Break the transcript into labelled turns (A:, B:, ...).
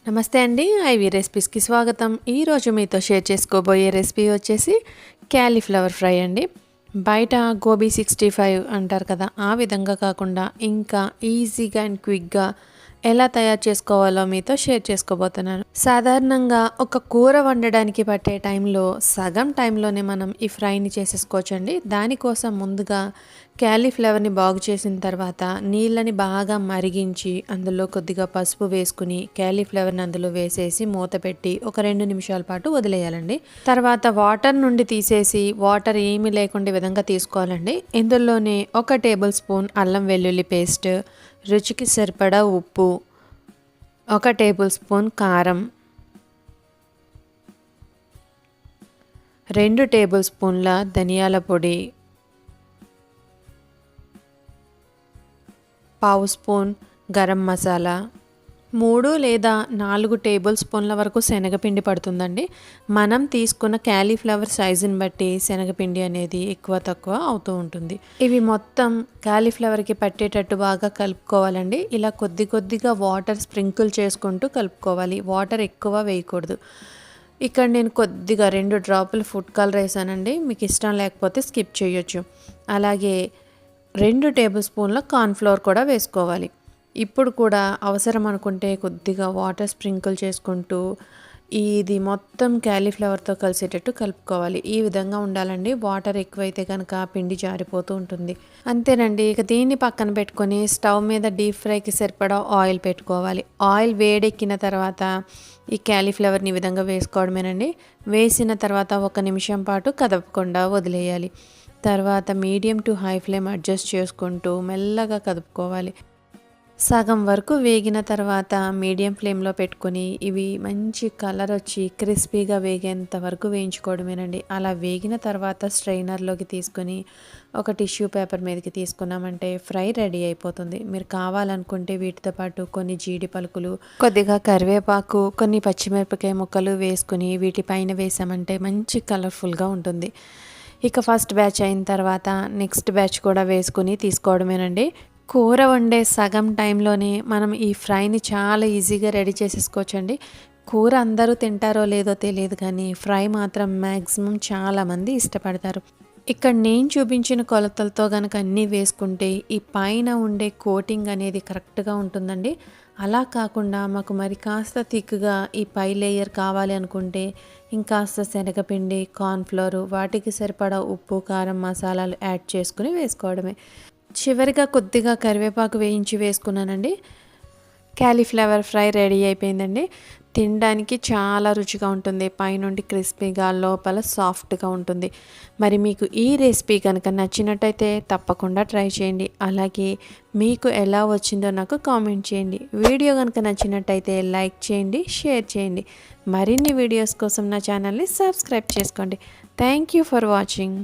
A: నమస్తే అండి. ఐవీ రెసిపీస్‌కి స్వాగతం. ఈరోజు మీతో షేర్ చేసుకోబోయే రెసిపీ వచ్చేసి క్యాలీఫ్లవర్ ఫ్రై అండి. బయట గోబీ 65 అంటారు కదా! ఆ విధంగా కాకుండా ఇంకా ఈజీగా అండ్ క్విక్‌గా ఎలా తయారు చేసుకోవాలో మీతో షేర్ చేసుకోబోతున్నాను. సాధారణంగా ఒక కూర వండడానికి పట్టే టైంలో సగం టైంలోనే మనం ఈ ఫ్రైని చేసేసుకోవచ్చండి. దానికోసం ముందుగా క్యాలీఫ్లవర్‌ని బాగు చేసిన తర్వాత నీళ్ళని బాగా మరిగించి అందులో కొద్దిగా పసుపు వేసుకుని క్యాలీఫ్లవర్‌ని అందులో వేసేసి మూత పెట్టి ఒక 2 నిమిషాల పాటు వదిలేయాలండి. తర్వాత వాటర్ నుండి తీసేసి వాటర్ ఏమీ లేకుండా ఈ విధంగా తీసుకోవాలండి. ఇందులోనే 1 టేబుల్ స్పూన్ అల్లం వెల్లుల్లి పేస్ట్, రుచికి సరిపడా ఉప్పు, 1 టేబుల్ స్పూన్ కారం, 2 టేబుల్ స్పూన్ల ధనియాల పొడి, పావు స్పూన్ గరం మసాలా, 3 లేదా 4 టేబుల్ స్పూన్ల వరకు శనగపిండి పడుతుందండి. మనం తీసుకున్న క్యాలీఫ్లవర్ సైజుని బట్టి శనగపిండి అనేది ఎక్కువ తక్కువ అవుతూ ఉంటుంది. ఇవి మొత్తం క్యాలీఫ్లవర్కి పట్టేటట్టు బాగా కలుపుకోవాలండి. ఇలా కొద్దిగా వాటర్ స్ప్రింకిల్ చేసుకుంటూ కలుపుకోవాలి. వాటర్ ఎక్కువ వేయకూడదు. ఇక్కడ నేను కొద్దిగా 2 డ్రాపులు ఫుడ్ కలర్ వేసానండి. మీకు ఇష్టం లేకపోతే స్కిప్ చేయొచ్చు. అలాగే 2 టేబుల్ స్పూన్ల కార్న్‌ఫ్లోర్ కూడా వేసుకోవాలి. ఇప్పుడు కూడా అవసరం అనుకుంటే కొద్దిగా వాటర్ స్ప్రింకిల్ చేసుకుంటూ ఇది మొత్తం క్యాలీఫ్లవర్తో కలిసేటట్టు కలుపుకోవాలి. ఈ విధంగా ఉండాలండి. వాటర్ ఎక్కువైతే కనుక పిండి జారిపోతూ ఉంటుంది. అంతేనండి. ఇక దీన్ని పక్కన పెట్టుకొని స్టవ్ మీద డీప్ ఫ్రైకి సరిపడా ఆయిల్ పెట్టుకోవాలి. ఆయిల్ వేడెక్కిన తర్వాత ఈ క్యాలీఫ్లవర్ని ఈ విధంగా వేసుకోవడమేనండి. వేసిన తర్వాత 1 నిమిషం పాటు కదపకుండా వదిలేయాలి. తర్వాత medium to high flame adjust చేసుకుంటూ మెల్లగా కదుపుకోవాలి. సగం వరకు వేగిన తర్వాత మీడియం ఫ్లేమ్లో పెట్టుకొని ఇవి మంచి కలర్ వచ్చి క్రిస్పీగా వేగేంత వరకు వేయించుకోవడమేనండి. అలా వేగిన తర్వాత స్ట్రైనర్లోకి తీసుకొని ఒక టిష్యూ పేపర్ మీదకి తీసుకున్నామంటే ఫ్రై రెడీ అయిపోతుంది. మీరు కావాలనుకుంటే వీటితో పాటు కొన్ని జీడి పలుకులు, కొద్దిగా కరివేపాకు, కొన్ని పచ్చిమిరపకాయ ముక్కలు వేసుకుని వీటిపైన వేసామంటే మంచి కలర్ఫుల్గా ఉంటుంది. ఇక ఫస్ట్ బ్యాచ్ అయిన తర్వాత నెక్స్ట్ బ్యాచ్ కూడా వేసుకుని తీసుకోవడమేనండి. కూర వండే సగం టైంలోనే మనం ఈ ఫ్రైని చాలా ఈజీగా రెడీ చేసేసుకోవచ్చండి. కూర అందరూ తింటారో లేదో తెలియదు కానీ ఫ్రై మాత్రం మ్యాక్సిమం చాలామంది ఇష్టపడతారు. ఇక్కడ నేను చూపించిన కొలతలతో కనుక అన్నీ వేసుకుంటే ఈ పైన ఉండే కోటింగ్ అనేది కరెక్ట్గా ఉంటుందండి. అలా కాకుండా మాకు మరి కాస్త థిక్గా ఈ పై లేయర్ కావాలి అనుకుంటే ఇంకాస్త శనగపిండి, కార్న్‌ఫ్లోర్, వాటికి సరిపడా ఉప్పు, కారం, మసాలాలు యాడ్ చేసుకుని వేసుకోవడమే. చివరిగా కొద్దిగా కరివేపాకు వేయించి వేసుకున్నానండి. క్యాలీఫ్లవర్ ఫ్రై రెడీ అయిపోయిందండి. తినడానికి చాలా రుచిగా ఉంటుంది. పైనుండి క్రిస్పీగా, లోపల సాఫ్ట్గా ఉంటుంది. మరి మీకు ఈ రెసిపీ కనుక నచ్చినట్టయితే తప్పకుండా ట్రై చేయండి. అలాగే మీకు ఎలా వచ్చిందో నాకు కామెంట్ చేయండి. వీడియో కనుక నచ్చినట్టయితే లైక్ చేయండి, షేర్ చేయండి. మరిన్ని వీడియోస్ కోసం నా ఛానల్ని సబ్స్క్రైబ్ చేసుకోండి. Thank you for watching.